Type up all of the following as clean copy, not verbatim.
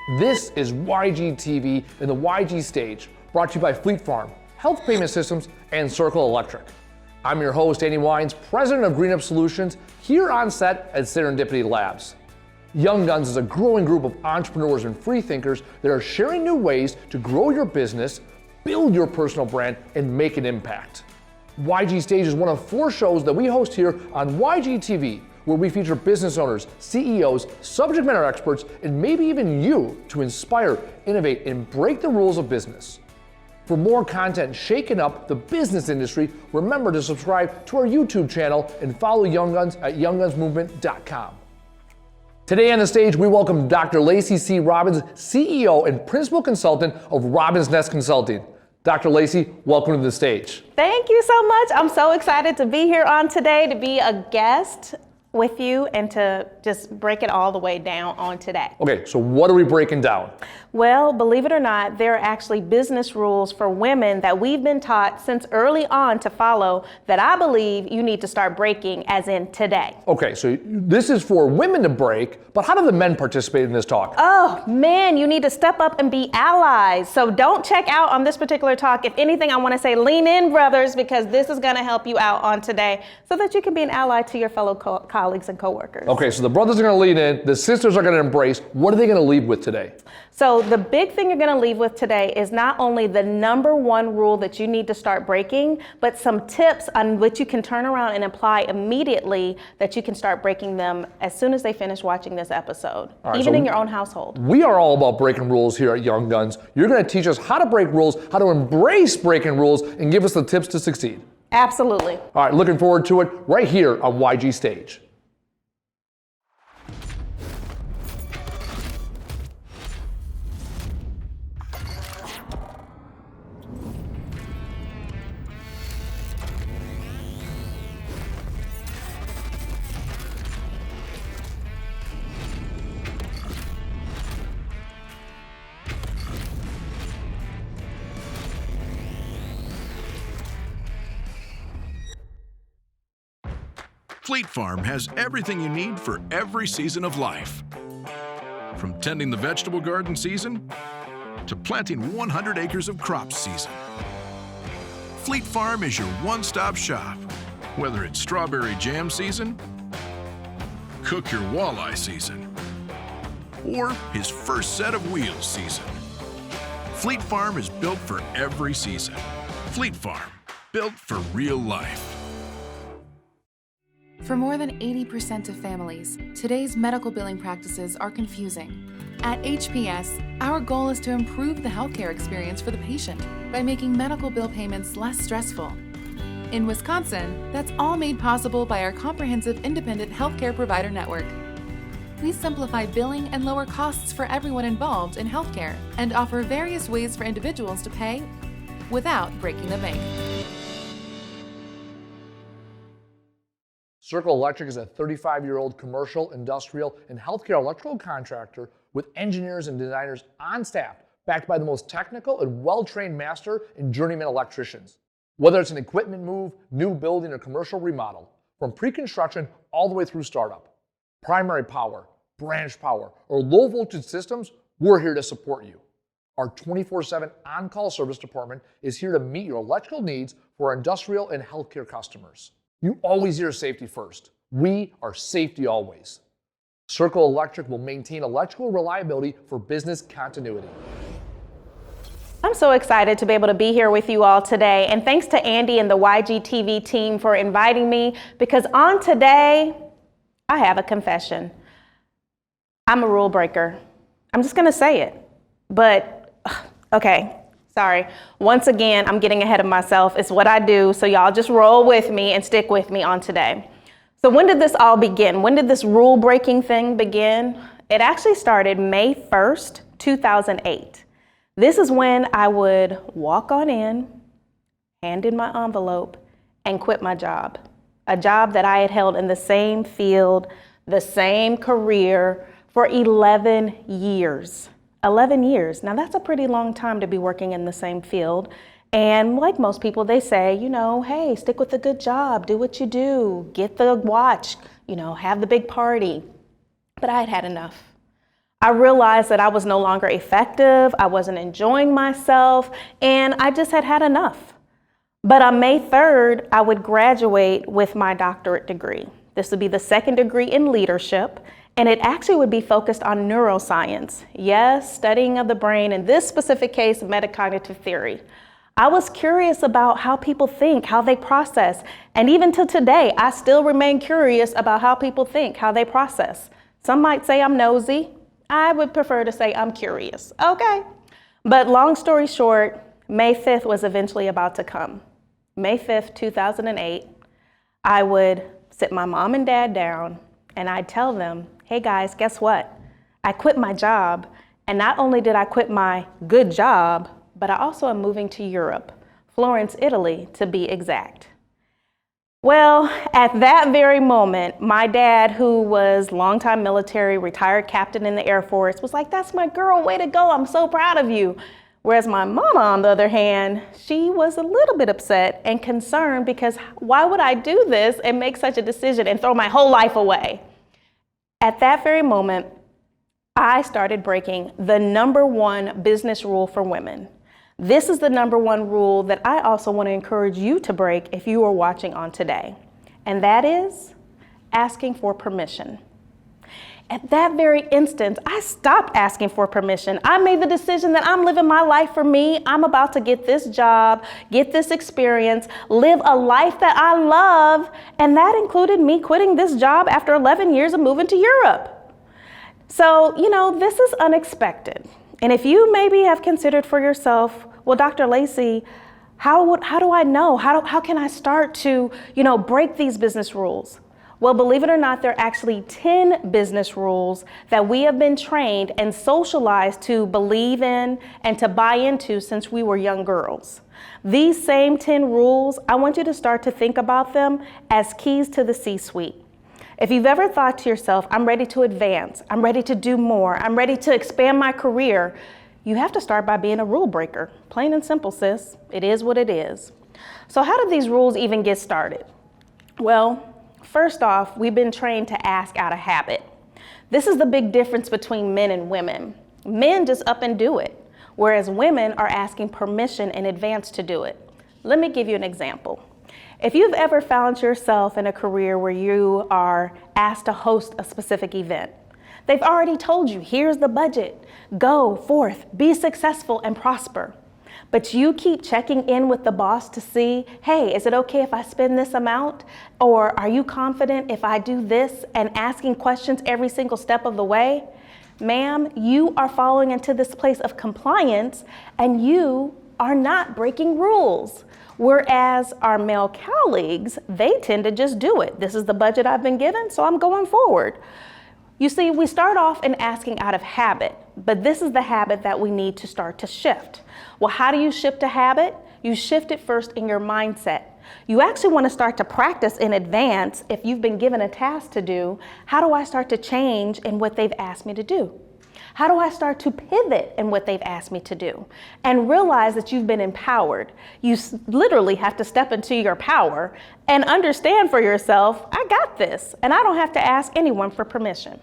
This is YG TV and the YG Stage, brought to you by Fleet Farm, Health Payment Systems, and Circle Electric. I'm your host, Andy Wines, president of Green Up Solutions, here on set at Serendipity Labs. Young Guns is a growing group of entrepreneurs and free thinkers that are sharing new ways to grow your business, build your personal brand, and make an impact. YG Stage is one of 4 shows that we host here on YG TV, where we feature business owners, CEOs, subject matter experts, and maybe even you to inspire, innovate, and break the rules of business. For more content shaking up the business industry, remember to subscribe to our YouTube channel and follow Young Guns at younggunsmovement.com. Today on the stage, we welcome Dr. Laci C Robbins, CEO and principal consultant of Robbins Nest Consulting. Dr. Laci, welcome to the stage. Thank you so much. I'm so excited to be here on today, to be a guest with you and to just break it all the way down on today. Okay, so what are we breaking down? Well, believe it or not, there are actually business rules for women that we've been taught since early on to follow that I believe you need to start breaking as in today. Okay, so this is for women to break, but how do the men participate in this talk? Oh man, you need to step up and be allies. So don't check out on this particular talk. If anything, I want to say lean in, brothers, because this is going to help you out on today so that you can be an ally to your fellow colleagues and coworkers. Okay, so the brothers are going to lean in, the sisters are going to embrace. What are they going to leave with today? So the big thing you're going to leave with today is not only the number 1 rule that you need to start breaking, but some tips on which you can turn around and apply immediately that you can start breaking them as soon as they finish watching this episode, right, even so in your own household. We are all about breaking rules here at Young Guns. You're going to teach us how to break rules, how to embrace breaking rules, and give us the tips to succeed. Absolutely. All right, looking forward to it right here on YG Stage. Fleet Farm has everything you need for every season of life. From tending the vegetable garden season to planting 100 acres of crops season. Fleet Farm is your one-stop shop, whether it's strawberry jam season, cook your walleye season, or his first set of wheels season. Fleet Farm is built for every season. Fleet Farm, built for real life. For more than 80% of families, today's medical billing practices are confusing. At HPS, our goal is to improve the healthcare experience for the patient by making medical bill payments less stressful. In Wisconsin, that's all made possible by our comprehensive independent healthcare provider network. We simplify billing and lower costs for everyone involved in healthcare and offer various ways for individuals to pay without breaking the bank. Circle Electric is a 35-year-old commercial, industrial, and healthcare electrical contractor with engineers and designers on staff, backed by the most technical and well-trained master and journeyman electricians. Whether it's an equipment move, new building, or commercial remodel, from pre-construction all the way through startup, primary power, branch power, or low-voltage systems, we're here to support you. Our 24/7 on-call service department is here to meet your electrical needs for our industrial and healthcare customers. You always hear safety first. We are safety always. Circle Electric will maintain electrical reliability for business continuity. I'm so excited to be able to be here with you all today. And thanks to Andy and the YG TV team for inviting me, because on today, I have a confession. I'm a rule breaker. I'm just gonna say it. But, okay. Sorry. Once again, I'm getting ahead of myself. It's what I do, so y'all just roll with me and stick with me on today. So when did this all begin? When did this rule-breaking thing begin? It actually started May 1st, 2008. This is when I would walk on in, hand in my envelope, and quit my job. A job that I had held in the same field, the same career for 11 years. 11 years. Now that's a pretty long time to be working in the same field. And like most people, they say, you know, hey, stick with a good job, do what you do, get the watch, you know, have the big party. But I had had enough. I realized that I was no longer effective, I wasn't enjoying myself, and I just had had enough. But on May 3rd, I would graduate with my doctorate degree. This would be the second degree in leadership, and it actually would be focused on neuroscience. Yes, studying of the brain, in this specific case, metacognitive theory. I was curious about how people think, how they process, and even till today, I still remain curious about how people think, how they process. Some might say I'm nosy. I would prefer to say I'm curious, okay? But long story short, May 5th was eventually about to come. May 5th, 2008, I would sit my mom and dad down and I'd tell them, hey guys, guess what? I quit my job, and not only did I quit my good job, but I also am moving to Europe, Florence, Italy, to be exact. Well, at that very moment, my dad, who was longtime military, retired captain in the Air Force, was like, that's my girl, way to go, I'm so proud of you. Whereas my mama, on the other hand, she was a little bit upset and concerned because why would I do this and make such a decision and throw my whole life away? At that very moment, I started breaking the #1 business rule for women. This is the #1 rule that I also want to encourage you to break if you are watching on today, and that is asking for permission. At that very instant, I stopped asking for permission. I made the decision that I'm living my life for me. I'm about to get this job, get this experience, live a life that I love, and that included me quitting this job after 11 years of moving to Europe. So, this is unexpected. And if you maybe have considered for yourself, well, Dr. Laci, how do I know? How can I start to, break these business rules? Well, believe it or not, there are actually 10 business rules that we have been trained and socialized to believe in and to buy into since we were young girls. These same 10 rules, I want you to start to think about them as keys to the C-suite. If you've ever thought to yourself, I'm ready to advance, I'm ready to do more, I'm ready to expand my career, you have to start by being a rule breaker. Plain and simple, sis. It is what it is. So how do these rules even get started? Well, first off, we've been trained to ask out of habit. This is the big difference between men and women. Men just up and do it, whereas women are asking permission in advance to do it. Let me give you an example. If you've ever found yourself in a career where you are asked to host a specific event, they've already told you, here's the budget, go forth, be successful and prosper. But you keep checking in with the boss to see, hey, is it okay if I spend this amount? Or are you confident if I do this, and asking questions every single step of the way? Ma'am, you are falling into this place of compliance and you are not breaking rules. Whereas our male colleagues, they tend to just do it. This is the budget I've been given, so I'm going forward. You see, we start off in asking out of habit, but this is the habit that we need to start to shift. Well, how do you shift a habit? You shift it first in your mindset. You actually want to start to practice in advance. If you've been given a task to do, how do I start to change in what they've asked me to do? How do I start to pivot in what they've asked me to do? And realize that you've been empowered. You literally have to step into your power and understand for yourself, I got this, and I don't have to ask anyone for permission.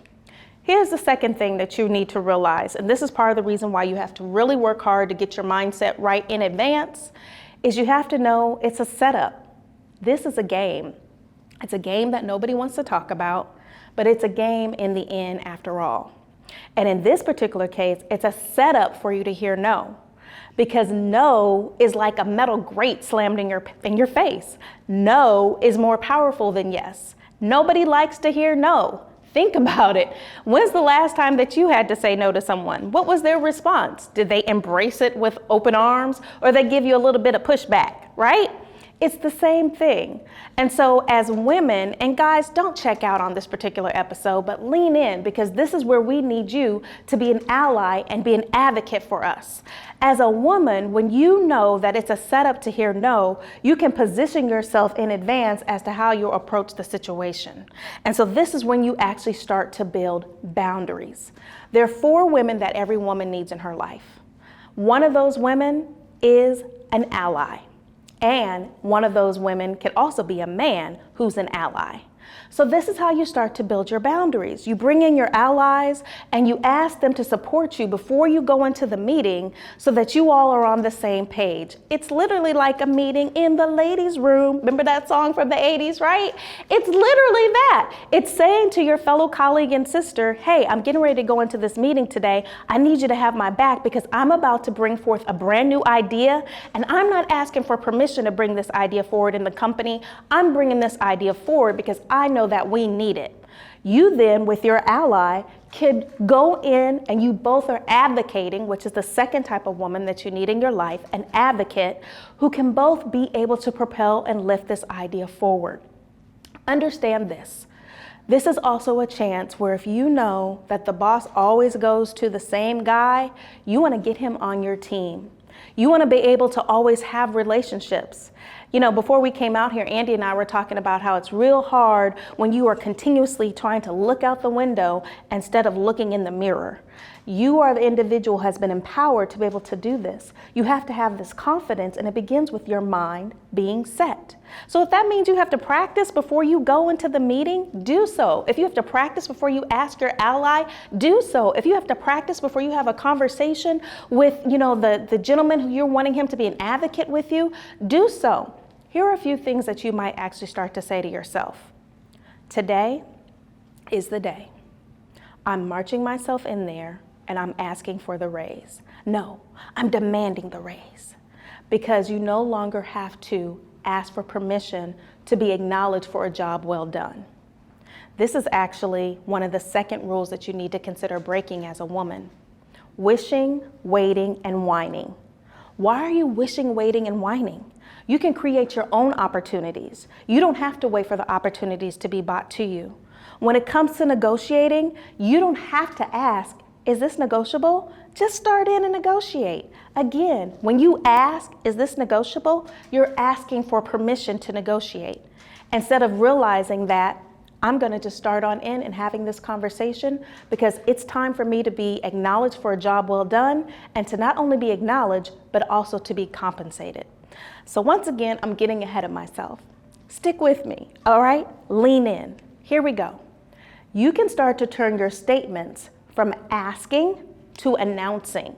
Here's the second thing that you need to realize, and this is part of the reason why you have to really work hard to get your mindset right in advance, is you have to know it's a setup. This is a game. It's a game that nobody wants to talk about, but it's a game in the end after all. And in this particular case, it's a setup for you to hear no. Because no is like a metal grate slammed in your face. No is more powerful than yes. Nobody likes to hear no. Think about it. When's the last time that you had to say no to someone? What was their response? Did they embrace it with open arms, or they give you a little bit of pushback, right? It's the same thing. And so as women, and guys, don't check out on this particular episode, but lean in, because this is where we need you to be an ally and be an advocate for us. As a woman, when you know that it's a setup to hear no, you can position yourself in advance as to how you'll approach the situation. And so this is when you actually start to build boundaries. There are 4 women that every woman needs in her life. One of those women is an ally. And one of those women can also be a man who's an ally. So this is how you start to build your boundaries. You bring in your allies and you ask them to support you before you go into the meeting so that you all are on the same page. It's literally like a meeting in the ladies' room. Remember that song from the 80s, right? It's literally that. It's saying to your fellow colleague and sister, hey, I'm getting ready to go into this meeting today. I need you to have my back because I'm about to bring forth a brand new idea, and I'm not asking for permission to bring this idea forward in the company. I'm bringing this idea forward because I know that we need it. You then, with your ally, could go in and you both are advocating, which is the second type of woman that you need in your life, an advocate who can both be able to propel and lift this idea forward. Understand this. This is also a chance where if you know that the boss always goes to the same guy, you want to get him on your team. You want to be able to always have relationships. You know, before we came out here, Andy and I were talking about how it's real hard when you are continuously trying to look out the window instead of looking in the mirror. You are the individual who has been empowered to be able to do this. You have to have this confidence, and it begins with your mind being set. So if that means you have to practice before you go into the meeting, do so. If you have to practice before you ask your ally, do so. If you have to practice before you have a conversation with, the gentleman who you're wanting him to be an advocate with you, do so. Here are a few things that you might actually start to say to yourself. Today is the day. I'm marching myself in there and I'm asking for the raise. No, I'm demanding the raise, because you no longer have to ask for permission to be acknowledged for a job well done. This is actually one of the second rules that you need to consider breaking as a woman. Wishing, waiting, and whining. Why are you wishing, waiting, and whining? You can create your own opportunities. You don't have to wait for the opportunities to be brought to you. When it comes to negotiating, you don't have to ask, is this negotiable? Just start in and negotiate. Again, when you ask, is this negotiable? You're asking for permission to negotiate. Instead of realizing that I'm going to just start on in and having this conversation because it's time for me to be acknowledged for a job well done, and to not only be acknowledged, but also to be compensated. So once again, I'm getting ahead of myself. Stick with me, all right? Lean in. Here we go. You can start to turn your statements from asking to announcing.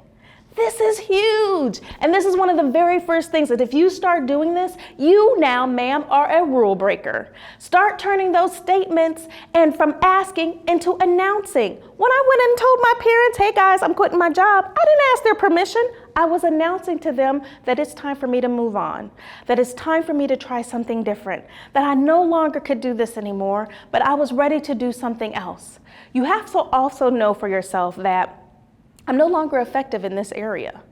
This is huge. And this is one of the very first things that if you start doing this, you now, ma'am, are a rule breaker. Start turning those statements and from asking into announcing. When I went and told my parents, hey guys, I'm quitting my job, I didn't ask their permission. I was announcing to them that it's time for me to move on, that it's time for me to try something different, that I no longer could do this anymore, but I was ready to do something else. You have to also know for yourself that I'm no longer effective in this area.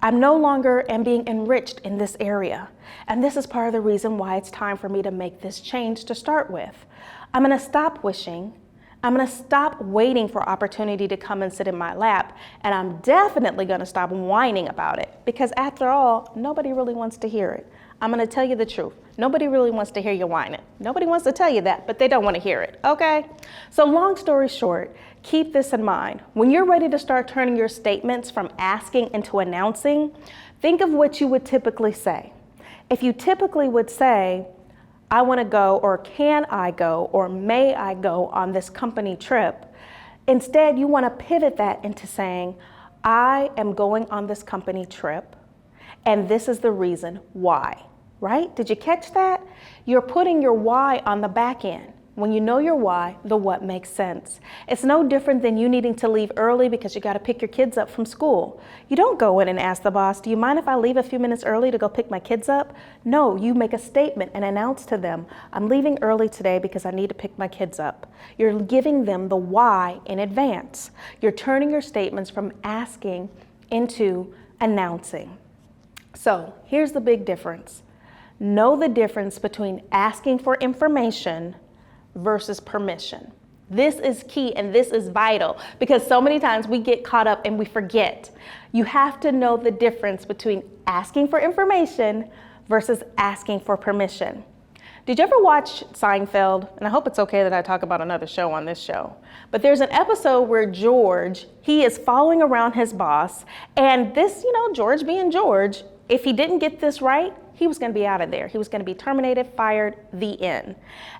I'm no longer am being enriched in this area. And this is part of the reason why it's time for me to make this change to start with. I'm going to stop wishing. I'm going to stop waiting for opportunity to come and sit in my lap. And I'm definitely going to stop whining about it, because after all, nobody really wants to hear it. I'm going to tell you the truth. Nobody really wants to hear you whining. Nobody wants to tell you that, but they don't want to hear it, okay? So long story short, keep this in mind. When you're ready to start turning your statements from asking into announcing, think of what you would typically say. If you typically would say, I want to go, or can I go, or may I go on this company trip, instead you want to pivot that into saying, I am going on this company trip, and this is the reason why. Right? Did you catch that? You're putting your why on the back end. When you know your why, the what makes sense. It's no different than you needing to leave early because you got to pick your kids up from school. You don't go in and ask the boss, do you mind if I leave a few minutes early to go pick my kids up? No, you make a statement and announce to them, I'm leaving early today because I need to pick my kids up. You're giving them the why in advance. You're turning your statements from asking into announcing. So here's the big difference. Know the difference between asking for information versus permission. This is key and this is vital, because so many times we get caught up and we forget. You have to know the difference between asking for information versus asking for permission. Did you ever watch Seinfeld? And I hope it's okay that I talk about another show on this show. But there's an episode where George, he is following around his boss, and this, George being George, If he didn't get this right, he was going to be out of there. He was going to be terminated, fired, the end.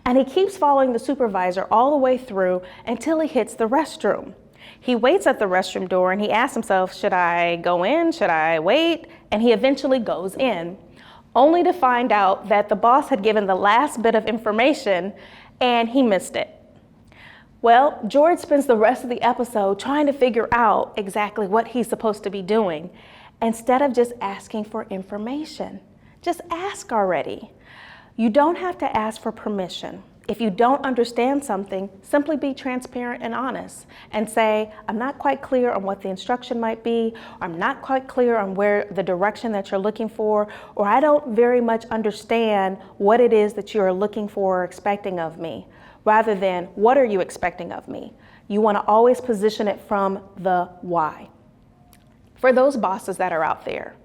And he keeps following the supervisor all the way through until he hits the restroom. He waits at the restroom door and he asks himself, should I go in? Should I wait? And he eventually goes in, only to find out that the boss had given the last bit of information and he missed it. Well, George spends the rest of the episode trying to figure out exactly what he's supposed to be doing instead of just asking for information. Just ask already. You don't have to ask for permission. If you don't understand something, simply be transparent and honest and say, I'm not quite clear on what the instruction might be, or I'm not quite clear on where the direction that you're looking for, or I don't very much understand what it is that you're looking for or expecting of me, rather than what are you expecting of me? You want to always position it from the why. For those bosses that are out there,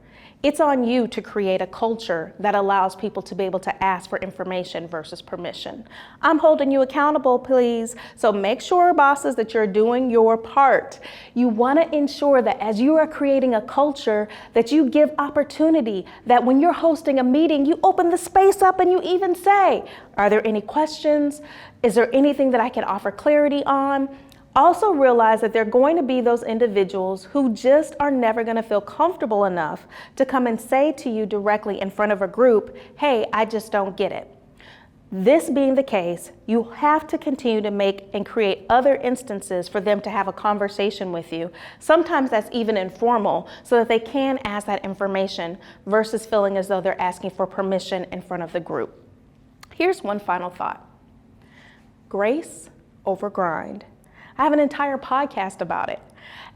it's on you to create a culture that allows people to be able to ask for information versus permission. I'm holding you accountable, please. So make sure, bosses, that you're doing your part. You want to ensure that as you are creating a culture, that you give opportunity, that when you're hosting a meeting, you open the space up and you even say, are there any questions? Is there anything that I can offer clarity on? Also realize that there are going to be those individuals who just are never going to feel comfortable enough to come and say to you directly in front of a group, hey, I just don't get it. This being the case, you have to continue to make and create other instances for them to have a conversation with you. Sometimes that's even informal, so that they can ask that information versus feeling as though they're asking for permission in front of the group. Here's one final thought. Grace over grind. I have an entire podcast about it.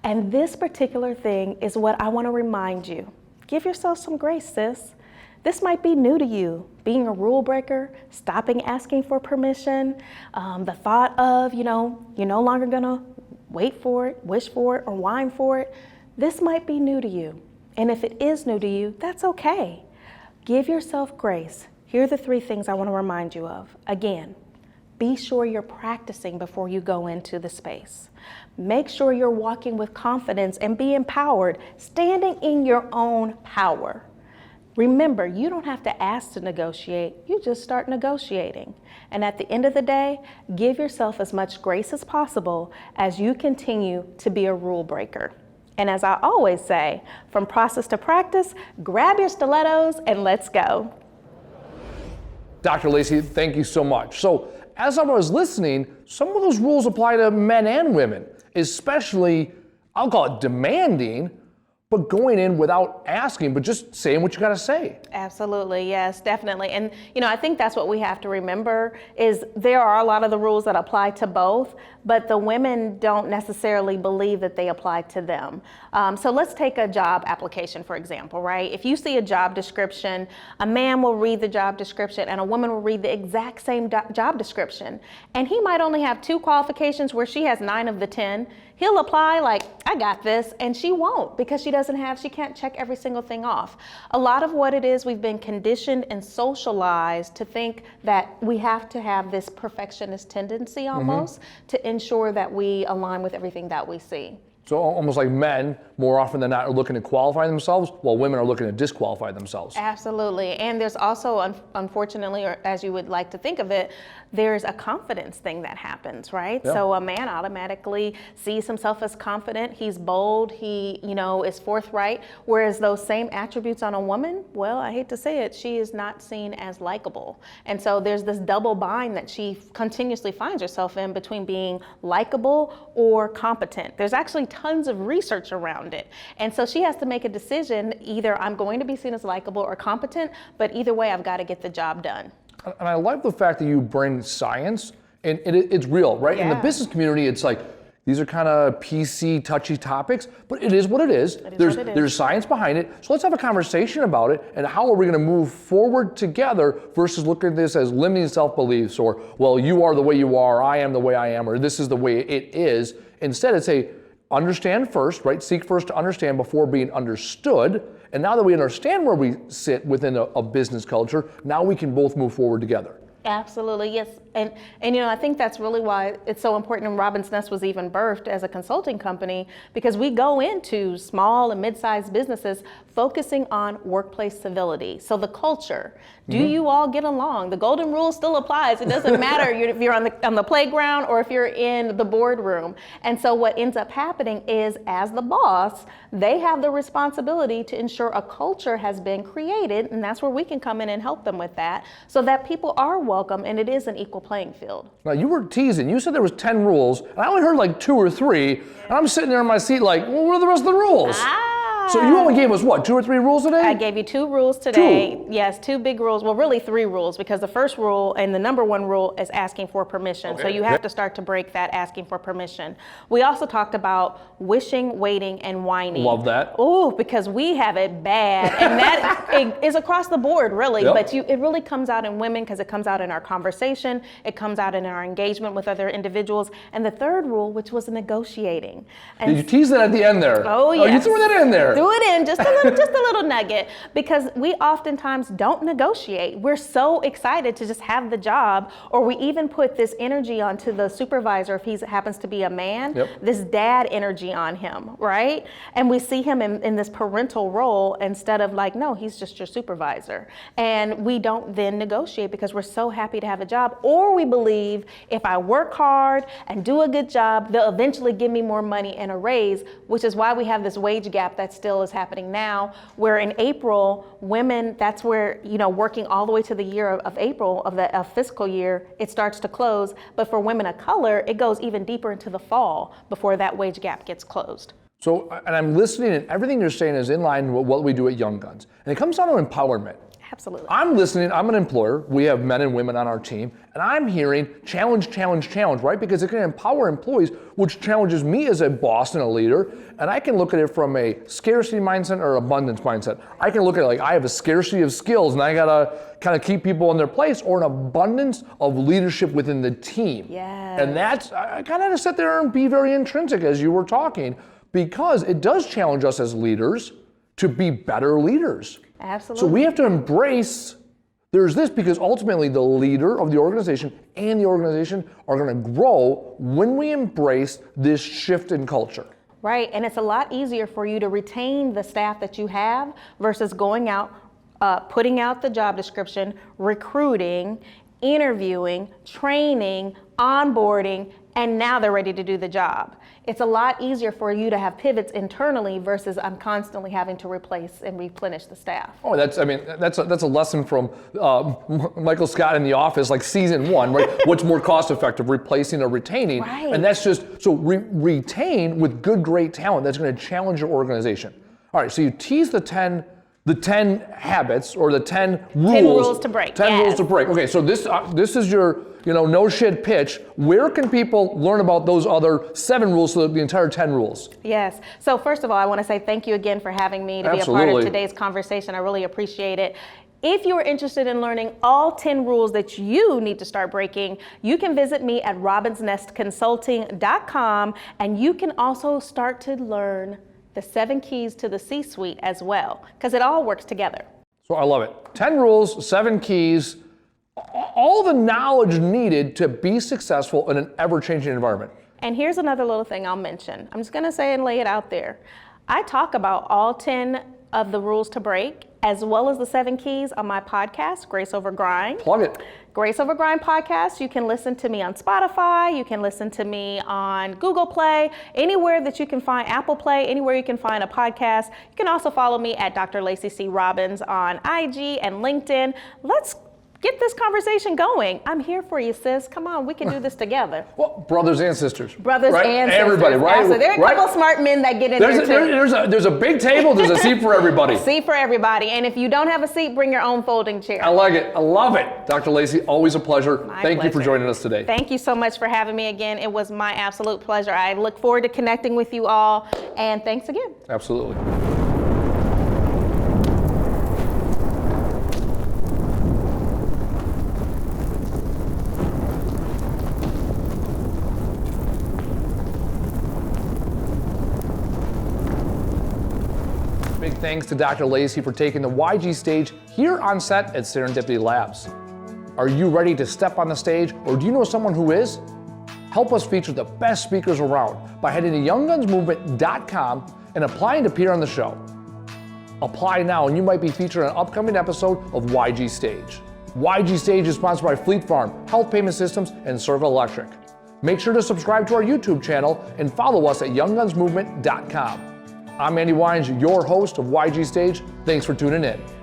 And this particular thing is what I want to remind you. Give yourself some grace, sis. This might be new to you, being a rule breaker, stopping asking for permission, the thought of, you're no longer going to wait for it, wish for it, or whine for it. This might be new to you. And if it is new to you, that's okay. Give yourself grace. Here are the 3 things I want to remind you of. Again, be sure you're practicing before you go into the space. Make sure you're walking with confidence and be empowered, standing in your own power. Remember, you don't have to ask to negotiate, you just start negotiating. And at the end of the day, give yourself as much grace as possible as you continue to be a rule breaker. And as I always say, from process to practice, grab your stilettos and let's go. Dr. Laci, thank you so much. So, as I was listening, some of those rules apply to men and women, especially, I'll call it demanding, but going in without asking, but just saying what you gotta say. Absolutely, yes, definitely. And I think that's what we have to remember is there are a lot of the rules that apply to both, but the women don't necessarily believe that they apply to them. So let's take a job application, for example, right? If you see a job description, a man will read the job description and a woman will read the exact same job description. And he might only have 2 qualifications where she has 9 of the 10. He'll apply like, I got this, and she won't because she can't check every single thing off. A lot of what it is, we've been conditioned and socialized to think that we have to have this perfectionist tendency almost to ensure that we align with everything that we see. So almost like men, more often than not, are looking to qualify themselves, while women are looking to disqualify themselves. Absolutely. And there's also, unfortunately, or as you would like to think of it, there's a confidence thing that happens, right? Yeah. So a man automatically sees himself as confident, he's bold, he, is forthright, whereas those same attributes on a woman, well, I hate to say it, she is not seen as likable. And so there's this double bind that she continuously finds herself in between being likable or competent. There's actually tons of research around it. And so she has to make a decision, either I'm going to be seen as likable or competent, but either way, I've got to get the job done. And I like the fact that you bring science, and it's real, right? Yeah. In the business community, it's like, these are kind of PC, touchy topics, but it is what it is. There's science behind it. So let's have a conversation about it, and how are we going to move forward together versus looking at this as limiting self-beliefs, or, well, you are the way you are, I am the way I am, or this is the way it is. Instead, it's understand first, right? Seek first to understand before being understood. And now that we understand where we sit within a business culture, now we can both move forward together. Absolutely, yes. And I think that's really why it's so important, and Robbins Nest was even birthed as a consulting company, because we go into small and mid-sized businesses focusing on workplace civility. So the culture, do you all get along? The golden rule still applies. It doesn't matter if you're on the playground or if you're in the boardroom. And so what ends up happening is, as the boss, they have the responsibility to ensure a culture has been created, and that's where we can come in and help them with that, so that people are welcome and it is an equal playing field. Now, you were teasing. You said there was 10 rules, and I only heard like 2 or 3, and I'm sitting there in my seat like, well, what are the rest of the rules? So you only gave us what, 2 or 3 rules today? I gave you 2 rules today. 2? Yes, 2 big rules. Well, really 3 rules, because the first rule and the number 1 rule is asking for permission. Okay. So you have to start to break that asking for permission. We also talked about wishing, waiting, and whining. Love that. Oh, because we have it bad, and that it is across the board, really. Yep. But it really comes out in women, because it comes out in our conversation. It comes out in our engagement with other individuals. And the third rule, which was negotiating. And Did you tease that at the end there? Oh, yes. Oh, you threw that in there. Threw it in, just a little nugget, because we oftentimes don't negotiate. We're so excited to just have the job, or we even put this energy onto the supervisor if he happens to be a man, this dad energy on him, right? And we see him in this parental role instead of like, no, he's just your supervisor. And we don't then negotiate because we're so happy to have a job, or we believe if I work hard and do a good job, they'll eventually give me more money and a raise, which is why we have this wage gap that still is happening now, where in April, women, that's where, working all the way to the year of April of the fiscal year, it starts to close. But for women of color, it goes even deeper into the fall before that wage gap gets closed. So, and I'm listening, and everything you're saying is in line with what we do at Young Guns. And it comes down to empowerment. Absolutely. I'm listening, I'm an employer, we have men and women on our team, and I'm hearing challenge, challenge, challenge, right? Because it can empower employees, which challenges me as a boss and a leader, and I can look at it from a scarcity mindset or abundance mindset. I can look at it like I have a scarcity of skills and I gotta kind of keep people in their place, or an abundance of leadership within the team. Yes. And that's, I kind of had to sit there and be very intrinsic as you were talking, because it does challenge us as leaders to be better leaders. Absolutely. So we have to embrace, there's this, because ultimately the leader of the organization and the organization are going to grow when we embrace this shift in culture. Right, and it's a lot easier for you to retain the staff that you have versus going out, putting out the job description, recruiting, interviewing, training, onboarding, and now they're ready to do the job. It's a lot easier for you to have pivots internally versus I'm constantly having to replace and replenish the staff. Oh, that's a lesson from Michael Scott in The Office, like season 1, right? What's more cost effective, replacing or retaining? Right. And that's just, so retain with good, great talent that's going to challenge your organization. All right, so you tease the 10 habits, or the 10 rules. 10 rules to break. 10 yes. rules to break. Okay, so this is your no shit pitch. Where can people learn about those other 7 rules, so the entire 10 rules? Yes. So first of all, I want to say thank you again for having me to Absolutely. be a part of today's conversation. I really appreciate it. If you are interested in learning all 10 rules that you need to start breaking, you can visit me at robinsnestconsulting.com, and you can also start to learn the 7 keys to the C-suite as well, because it all works together. So I love it. 10 rules, 7 keys, all the knowledge needed to be successful in an ever-changing environment. And here's another little thing I'll mention. I'm just going to say and lay it out there. I talk about all 10 of the rules to break, as well as the 7 keys, on my podcast, Grace Over Grind. Plug it. Grace Over Grind podcast. You can listen to me on Spotify. You can listen to me on Google Play, anywhere that you can find, Apple Play, anywhere you can find a podcast. You can also follow me at Dr. Laci C Robbins on IG and LinkedIn. Let's get this conversation going. I'm here for you, sis. Come on, we can do this together. Well, brothers and sisters. Brothers right? and sisters. Everybody, right? Absolutely. There are a right? couple smart men that get in there too. There's a big table, there's a seat for everybody. Seat for everybody. And if you don't have a seat, bring your own folding chair. I like it. I love it. Dr. Laci, always a pleasure. Thank you for pleasure. joining us today. Thank you so much for having me again. It was my absolute pleasure. I look forward to connecting with you all. And thanks again. Absolutely. Big thanks to Dr. Laci for taking the YG stage here on set at Serendipity Labs. Are you ready to step on the stage, or do you know someone who is? Help us feature the best speakers around by heading to younggunsmovement.com and applying to appear on the show. Apply now and you might be featured on an upcoming episode of YG Stage. YG Stage is sponsored by Fleet Farm, Health Payment Systems, and Circle Electric. Make sure to subscribe to our YouTube channel and follow us at YoungGunsMovement.com. I'm Andy Wines, your host of YG Stage. Thanks for tuning in.